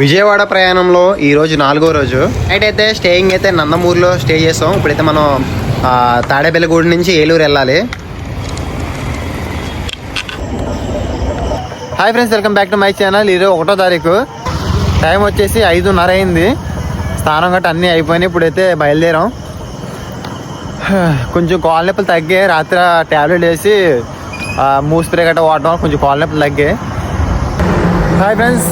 విజయవాడ ప్రయాణంలో ఈరోజు 4వ రోజు. నైట్ అయితే స్టేయింగ్ అయితే నందమూరులో స్టే చేస్తాం. ఇప్పుడైతే మనం తాడేపల్లిగూడి నుంచి ఏలూరు వెళ్ళాలి. Hi friends, welcome back to my channel. ఈరోజు 1వ తారీఖు, టైం వచ్చేసి 5:30 అయింది. స్నానం గట్ట అన్నీ అయిపోయినాయి. ఇప్పుడైతే బయలుదేరాం. కొంచెం కాళ్ళ నొప్పులు తగ్గాయి. రాత్రి ట్యాబ్లెట్ వేసి మూవ్ స్ప్రే గట్ట వాడడం కొంచెం కాళ్ళ నొప్పులు తగ్గాయి. హాయ్ ఫ్రెండ్స్,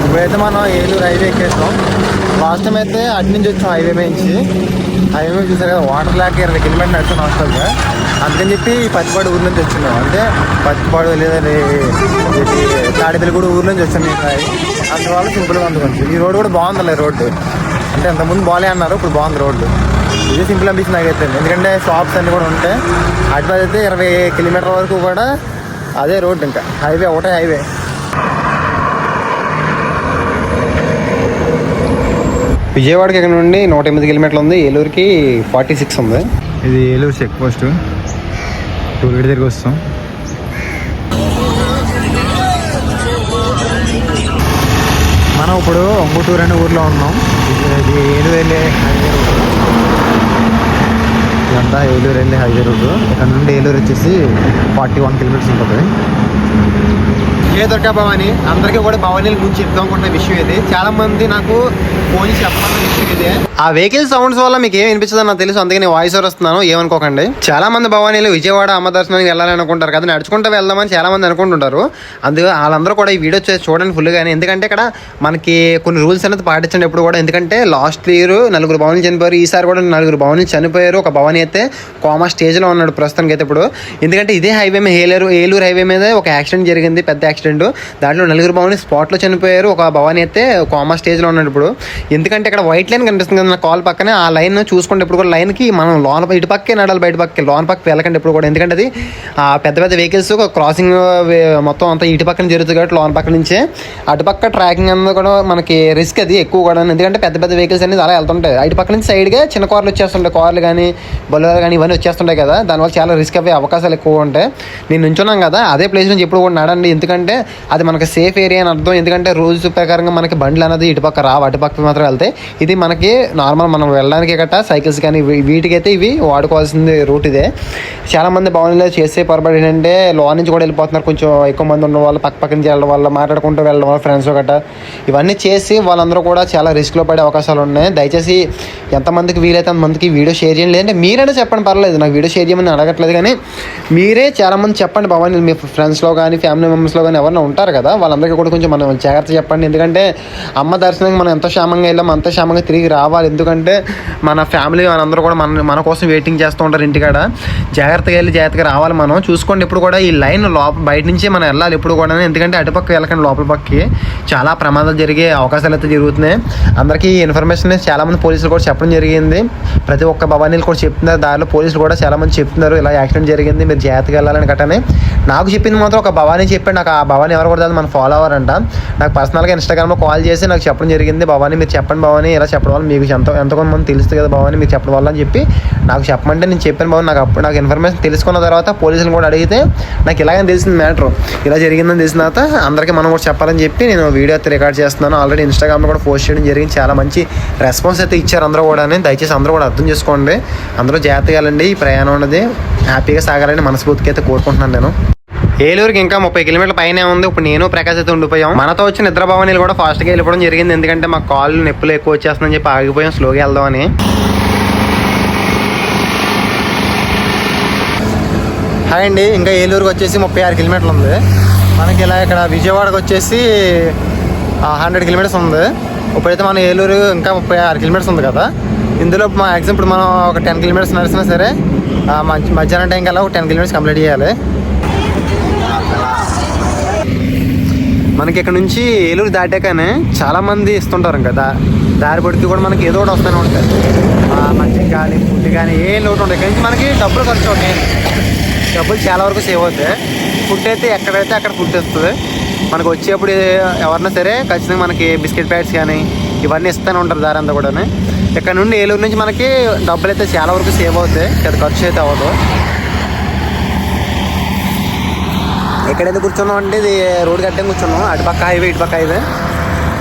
ఇప్పుడైతే మనం ఏలూరు హైవే ఎక్కేస్తాం. లాస్ట్ టైం అయితే అటు నుంచి వచ్చాం హైవే నుంచి. హైవే మీద చూసారు కదా, వాటర్ లేక 20 కిలోమీటర్లు నడుచుకుని హాస్టల్గా. అందుకని చెప్పి పత్తిపాడు ఊరు నుంచి వచ్చినాం. అంటే పత్తిపాడు లేదని తాడేపల్లిగూడి ఊరు నుంచి వచ్చాను. అందువల్ల సింపుల్గా ఉంది కొంచెం. ఈ రోడ్డు కూడా బాగుంది. రోడ్డు అంటే అంతకుముందు బాగాలే అన్నారు, ఇప్పుడు బాగుంది రోడ్డు. ఇది సింపుల్ అనిపించింది నాకైతే. ఎందుకంటే షాప్స్ అన్నీ కూడా ఉంటాయి. అటు అయితే 20 కిలోమీటర్ల వరకు కూడా అదే రోడ్డు. ఇంకా హైవే ఒకటే హైవే. విజయవాడకి ఇక్కడ నుండి 108 కిలోమీటర్లు ఉంది. ఏలూరుకి 46 ఉంది. ఇది Eluru check post. Toll gate దగ్గరికి వస్తాం. మనం ఇప్పుడు ఒంగుటూరు అనే ఊర్లో ఉన్నాం. ఇది ఏలూరు వెళ్ళే హైవే రోడ్డు. ఇదంతా ఏలూరు వెళ్ళే హైవే రోడ్డు. ఇక్కడ నుండి ఏలూరు వచ్చేసి 41 కిలోమీటర్స్ ఉంటుంది. ఏ దుర్గా భవాని అందరికీ కూడా భవానీల గురించి చెప్తాం అనుకున్న విషయం ఇది. చాలా మంది నాకు ఫోన్ చెప్పాలన్న విషయం ఇదే. ఆ వెహికల్ సౌండ్స్ వల్ల మీకు ఏం వినిపించదో నాకు తెలుసు, అందుకే నేను వాయిస్ ఓవర్ వస్తున్నాను, ఏమనుకోకండి. చాలా మంది భవానీలు విజయవాడ అమ్మ దర్శనానికి వెళ్ళాలని అనుకుంటారు కదా, నడుచుకుంటూ వెళ్దామని చాలా మంది అనుకుంటుంటారు. అందుకే వాళ్ళందరూ కూడా ఈ వీడియో చూడండి ఫుల్ గానీ. ఎందుకంటే ఇక్కడ మనకి కొన్ని రూల్స్ అనేది పాటించండి ఎప్పుడు కూడా. ఎందుకంటే లాస్ట్ ఇయర్ 4 భవానీలు చనిపోయారు. ఈసారి కూడా 4 భవానీలు చనిపోయారు. ఒక భవానీ అయితే కోమా స్టేజ్లో ఉన్నాడు ప్రస్తుతానికి అయితే ఇప్పుడు. ఎందుకంటే ఇదే హైవే మీద ఏలూరు హైవే మీద ఒక యాక్సిడెంట్ జరిగింది, పెద్ద యాక్సిడెంట్. దాంట్లో 4 భవానీ స్పాట్లో చనిపోయారు. ఒక భవానీ అయితే కోమా స్టేజ్లో ఉన్నాడు ఇప్పుడు. ఎందుకంటే ఇక్కడ వైట్ లైన్ కనిపిస్తుంది కదా నా కాల్ పక్కనే, ఆ లైన్ చూసుకుంటే ఇప్పుడు కూడా లైన్కి మనం లోన ఇటు పక్కే నడాలి, బయట పక్క లోన పక్క వెళ్ళకండి ఎప్పుడు కూడా. ఎందుకంటే అది పెద్ద పెద్ద వెహికల్స్ క్రాసింగ్ మొత్తం అంతా ఇటు పక్కన జరుగుతుంది కాబట్టి లోన పక్క నుంచే అటుపక్క ట్రాకింగ్ అన్నది కూడా మనకి రిస్క్ అది ఎక్కువ కూడా. ఎందుకంటే పెద్ద పెద్ద వెహికల్స్ అనేది అలా వెళ్తుంటాయి. ఇటు పక్క నుంచి సైడ్గా చిన్న కార్లు వచ్చేస్తుంటాయి, కార్లు కానీ బొలెరో కానీ ఇవన్నీ వచ్చేస్తుంటాయి కదా. దానివల్ల చాలా రిస్క్ అయ్యే అవకాశాలు ఎక్కువ ఉంటాయి. నేను నుంచున్నాం కదా అదే ప్లేస్ నుంచి ఎప్పుడు కూడా నడండి. ఎందుకంటే అది మనకి సేఫ్ ఏరియా అని అర్థం. ఎందుకంటే రూల్స్ ప్రకారంగా మనకి బండ్లు అనేది ఇటుపక్క రావు, అటుపక్క మాత్రం వెళ్తాయి. ఇది మనకి నార్మల్ మనం వెళ్ళడానికి గట్రా సైకిల్స్ కానీ వీటికైతే ఇవి వాడుకోవాల్సింది రూట్ ఇదే. చాలామంది భవనంలో చేసే పొరపాటు ఏంటంటే లో నుంచి కూడా వెళ్ళిపోతున్నారు. కొంచెం ఎక్కువ మంది ఉన్న వాళ్ళు పక్క నుంచి వెళ్ళడం వల్ల, మాట్లాడుకుంటూ వెళ్ళడం వల్ల ఫ్రెండ్స్ గట్రా ఇవన్నీ చేసి వాళ్ళందరూ కూడా చాలా రిస్క్లో పడే అవకాశాలు ఉన్నాయి. దయచేసి ఎంతమందికి వీలైతే అంతమందికి వీడియో షేర్ చేయండి. లేదంటే మీరైనా చెప్పండి, పర్లేదు, నాకు వీడియో షేర్ చేయమని అడగట్లేదు. కానీ మీరే చాలామంది చెప్పండి భవానీ, మీ ఫ్రెండ్స్లో కానీ ఫ్యామిలీ మెంబర్స్లో కానీ ఎవరైనా ఉంటారు కదా, వాళ్ళందరికీ కూడా కొంచెం మనం జాగ్రత్త చెప్పండి. ఎందుకంటే అమ్మ దర్శనానికి మనం ఎంత క్షేమంగా వెళ్ళాం అంత క్షేమంగా తిరిగి రావాలి. ఎందుకంటే మన ఫ్యామిలీ మనందరూ కూడా మన కోసం వెయిటింగ్ చేస్తూ ఉంటారు ఇంటికాడ. జాగ్రత్తగా వెళ్ళి జాగ్రత్తగా రావాలి. మనం చూసుకోండి ఎప్పుడు కూడా ఈ లైన్ బయట నుంచే మనం వెళ్ళాలి ఎప్పుడు కూడా. ఎందుకంటే అటుపక్క వెళ్ళకండి, లోపల పక్కకి చాలా ప్రమాదాలు జరిగే అవకాశాలు అయితే జరుగుతున్నాయి. అందరికీ ఇన్ఫర్మేషన్ చాలామంది పోలీసులు కూడా చెప్పడం జరిగింది. ప్రతి ఒక్క భవానీలు కూడా చెప్తున్నారు. దారిలో పోలీసులు కూడా చాలామంది చెప్తున్నారు ఇలా యాక్సిడెంట్ జరిగింది, మీరు జాగ్రత్తగా వెళ్ళాలని గట్టనే. నాకు చెప్పింది మాత్రం ఒక భవానీ చెప్పాడు. నాకు ఆ భవానీ ఎవరు కూడా మన ఫాలో అవ్వరంట. నాకు పర్సనల్గా ఇన్స్టాగ్రామ్లో కాల్ చేసి నాకు చెప్పడం జరిగింది, భవానీ మీరు చెప్పండి భవానీ, ఇలా చెప్పడం వల్ల మీకు ఎంతమంది తెలుస్తుంది కదా భవానీ, మీరు చెప్పడం వల్ల అని చెప్పి నాకు చెప్పమంటే నేను చెప్పాను భవానీ. నాకు ఇన్ఫర్మేషన్ తెలుసుకున్న తర్వాత పోలీసులు కూడా అడిగితే నాకు ఇలాగని తెలిసింది మ్యాటర్, ఇలా జరిగిందని తెలిసిన తర్వాత అందరికీ మనం కూడా చెప్పాలని చెప్పి నేను వీడియో అయితే రికార్డ్ చేస్తున్నాను. ఆల్రెడీ ఇన్స్టాగ్రామ్లో కూడా పోస్ట్ చేయడం జరిగింది. చాలా మంచి రెస్పాన్స్ అయితే ఇచ్చారు అందరూ కూడా. దయచేసి అందరూ కూడా అర్థం చేసుకోండి, అందరూ జాగ్రత్తగా వెళ్ళండి. ఈ ప్రయాణం అనేది హ్యాపీగా సాగాలని మనస్ఫూర్తిగా అయితే కోరుకుంటున్నాను నేను. ఏలూరుకి ఇంకా 30 కిలోమీటర్ల పైనే ఉంది. ఇప్పుడు నేను ప్రకాశ్ అయితే ఉండిపోయాం. మనతో వచ్చిన ఇద్దరు భవానీలు కూడా ఫాస్ట్గా వెళ్ళిపోవడం జరిగింది. ఎందుకంటే మాకు కాళ్ళు నొప్పులు ఎక్కువ వచ్చేస్తుందని చెప్పి ఆగిపోయాం, స్లోగా వెళ్దామని. హాయ్ అండి, ఇంకా ఏలూరుకి వచ్చేసి 36 కిలోమీటర్లు ఉంది. మనకి ఇలా ఇక్కడ విజయవాడకి వచ్చేసి 100 కిలోమీటర్స్ ఉంది. ఇప్పుడైతే మన ఏలూరు ఇంకా 36 కిలోమీటర్స్ ఉంది కదా. ఇందులో మ్యాక్సిమం ఇప్పుడు మనం ఒక 10 కిలోమీటర్స్ నడిచినా సరే మధ్యాహ్నం టైం కల్లా ఒక 10 కిలోమీటర్స్ కంప్లీట్ చేయాలి. మనకి ఇక్కడ నుంచి ఏలూరు దాటాకనే చాలామంది ఇస్తుంటారు కదా, దారి పొడికి కూడా మనకి ఏదో ఒకటి వస్తూనే ఉంటాయి. మంచిగా కానీ ఫుడ్ కానీ ఏ లోటు ఉంటాయి. కానీ మనకి డబ్బులు ఖర్చు అవుతాయి, డబ్బులు చాలా వరకు సేవ్ అవుతాయి. ఫుడ్ అయితే ఎక్కడైతే అక్కడ ఫుడ్ వస్తుంది. మనకు వచ్చేప్పుడు ఎవరైనా సరే ఖచ్చితంగా మనకి బిస్కెట్ ప్యాకెట్స్ కానీ ఇవన్నీ ఇస్తూనే ఉంటారు దారి అంతా కూడా. ఇక్కడ నుండి ఏలూరు నుంచి మనకి డబ్బులు అయితే చాలా వరకు సేవ్ అవుతాయి, పెద్ద ఖర్చు అయితే అవ్వదు. ఎక్కడైతే కూర్చున్నాం అంటే ఇది రోడ్ కట్టే కూర్చున్నాం. అటుపక్క హైవే, ఇటుపక్క హైవే.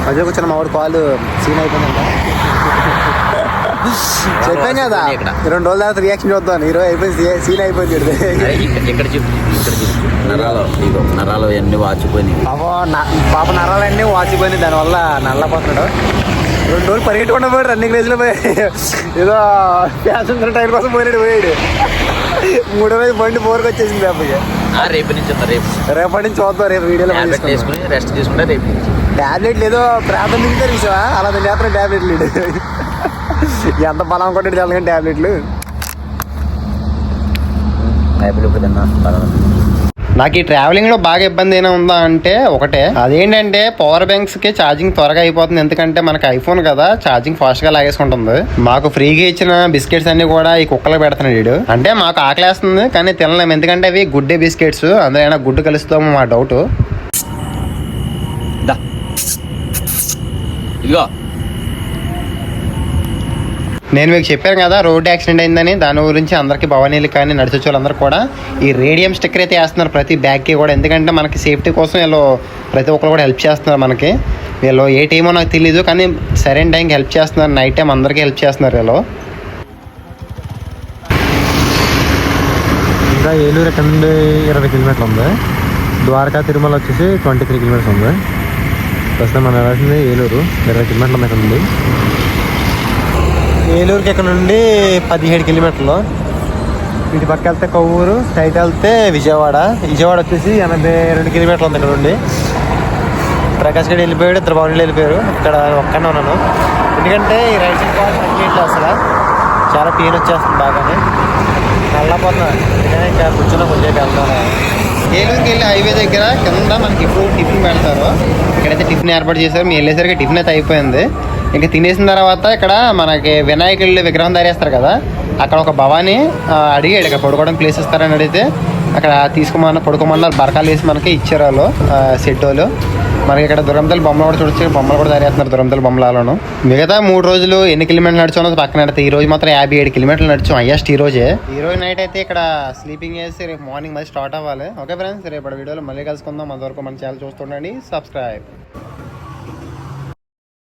మధ్య కూర్చొని మా వాడు కాల్ సీన్ అయిపోయిందంట. చెప్పాం కదా 2 రోజుల తర్వాత రియాక్షన్ చూద్దాం. ఈరోజు అయిపోయింది, సీన్ అయిపోయింది. ఇక్కడ నరాలు అన్నీ వాచిపోయినాయి. పాప నరాలన్నీ వాచిపోయినాయి, దానివల్ల నల్లపోతున్నాడు. 2 రోజులు పరిగెట్టుకుండా పోయాడు, రన్నింగ్ రేస్లో పోయి ఏదో ప్యాసింజర్ టైర్ కోసం పోయాడు. 3వ రోజు బండి 4కి వచ్చేసింది. అప్పటికి రేపటి నుంచి చూద్దాం. రేపు వీడియోలో రెస్ట్ తీసుకుంటే రేపు టాబ్లెట్లు ఏదో ప్రాథమికంగా తీసావా, అలా చేస్తున్నా టాబ్లెట్లు. ఎంత బలం కొట్టాడు తెలగని టాబ్లెట్లు. నాకు ఈ ట్రావెలింగ్లో బాగా ఇబ్బంది ఏమైనా ఉందా అంటే ఒకటే, అదేంటంటే పవర్ బ్యాంక్స్కి ఛార్జింగ్ త్వరగా అయిపోతుంది. ఎందుకంటే మనకి ఐఫోన్ కదా, ఛార్జింగ్ ఫాస్ట్గా లాగేసుకుంటుంది. మాకు ఫ్రీగా ఇచ్చిన బిస్కెట్స్ అన్ని కూడా ఈ కుక్కలకు పెడుతున్నాడు వీడు. అంటే మాకు ఆకలేస్తుంది కానీ తినలేము, ఎందుకంటే అవి గుడ్డే బిస్కెట్స్, అందులో ఏమైనా గుడ్డు కలుస్తామో మా డౌట్. ఇదిగో నేను మీకు చెప్పాను కదా రోడ్ యాక్సిడెంట్ అయిందని, దాని గురించి అందరికీ భవానీలు కానీ నడిచొచ్చే వాళ్ళందరూ కూడా ఈ రేడియం స్టిక్కర్ అయితే వేస్తున్నారు ప్రతి బ్యాగ్కి కూడా. ఎందుకంటే మనకి సేఫ్టీ కోసం వీళ్ళు ప్రతి ఒక్కరు కూడా హెల్ప్ చేస్తున్నారు. మనకి వీళ్ళు ఏ టైమో నాకు తెలీదు కానీ సరైన టైంకి హెల్ప్ చేస్తున్నారు. నైట్ టైం అందరికీ హెల్ప్ చేస్తున్నారు వీళ్ళు. ఇంకా ఏలూరు ఎక్కడ నుండి 20 కిలోమీటర్లు ఉంది. ద్వారకా తిరుమల వచ్చేసి 23 కిలోమీటర్స్ ఉంది. ప్రస్తుతం మనం వెళ్ళాల్సింది ఏలూరు, 20 కిలోమీటర్ల మీద ఉంది. ఏలూరుకి ఇక్కడ నుండి 17 కిలోమీటర్లు. ఇటు పక్క వెళ్తే కొవ్వూరు, స్ట్రైట్ వెళ్తే విజయవాడ వచ్చేసి 82 కిలోమీటర్లు ఉంది ఇక్కడ నుండి. ప్రకాష్ గడి వెళ్ళిపోయాడు, 2 బాగుండీలు వెళ్ళిపోయారు. ఇక్కడ ఒక్కనే ఉన్నాను, ఎందుకంటే ఈ రైట్ సైడ్ కాల్ పనిచేయట్లేదు అసలు. చాలా పెయిన్ వచ్చేస్తుంది బాగానే, నల్లపోతున్నా. అందుకనే ఇంకా కూర్చున్నా కొంచెం వెళ్తాను. ఏలూరుకి వెళ్ళి హైవే దగ్గర కింద మనకి ఇప్పుడు టిఫిన్ పెడతారు. ఇక్కడైతే టిఫిన్ ఏర్పాటు చేశారు. మేము వెళ్ళేసరికి టిఫిన్ అయితే అయిపోయింది. ఇంకా తినేసిన తర్వాత ఇక్కడ మనకి వినాయకుడి విగ్రహం తయారేస్తారు కదా, అక్కడ ఒక భవానీ అడిగాడు ఇక్కడ పడుకోవడానికి ప్లేస్ ఇస్తారని అడిగితే అక్కడ తీసుకోమన్నా పడుకోమన్నారు. బరకాలు వేసి మనకి ఇచ్చారు వాళ్ళు సెట్ వాళ్ళు. మనకి ఇక్కడ దురంతల బొమ్మలు కూడా చూడొచ్చు, బొమ్మలు కూడా తయారేస్తున్నారు దురంతల బొమ్మలను. మిగతా 3 రోజులు ఎన్ని కిలోమీటర్లు నడిచామో పక్కన పెడితే ఈ రోజు మాత్రం 57 కిలోమీటర్లు నడిచాం హైయెస్ట్ ఈ రోజే. ఈ రోజు నైట్ అయితే ఇక్కడ స్లీపింగ్ చేసి రేపు మార్నింగ్ మళ్ళీ స్టార్ట్ అవ్వాలి. ఓకే ఫ్రెండ్స్, రేపటి వీడియోలో మళ్ళీ కలుసుకుందాం. అంతవరకు మన ఛానల్ చూస్తుండండి, సబ్స్క్రైబ్.